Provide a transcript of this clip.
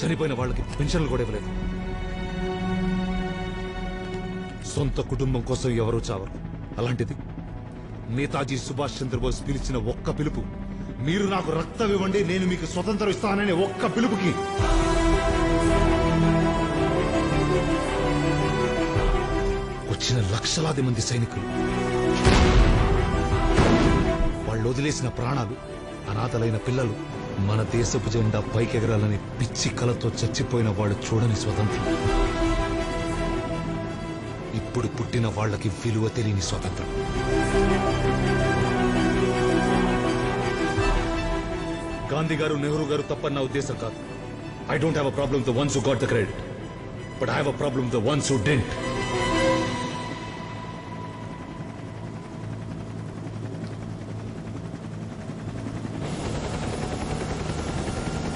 చనిపోయిన వాళ్ళకి పెన్షన్లు కూడా ఇవ్వలేదు. సొంత కుటుంబం కోసం ఎవరూ చావరు. అలాంటిది నేతాజీ సుభాష్ చంద్రబోస్ పిలిచిన ఒక్క పిలుపు, మీరు నాకు రక్తం ఇవ్వండి నేను మీకు స్వతంత్రం ఇస్తాననే ఒక్క పిలుపుకి వచ్చిన లక్షలాది మంది సైనికులు, వాళ్ళు వదిలేసిన ప్రాణాలు, అనాథలైన పిల్లలు, మన దేశపు జెండా పైకెగరాలని పిచ్చి కలతో చచ్చిపోయిన వాళ్ళు చూడని స్వతంత్రం, ఇప్పుడు పుట్టిన వాళ్ళకి విలువ తెలియని స్వతంత్రం. గాంధీ గారు, నెహ్రూ గారు తప్పన్న ఉద్దేశం కాదు. I don't have a problem the ones who got the credit, but I have a problem the ones who didn't.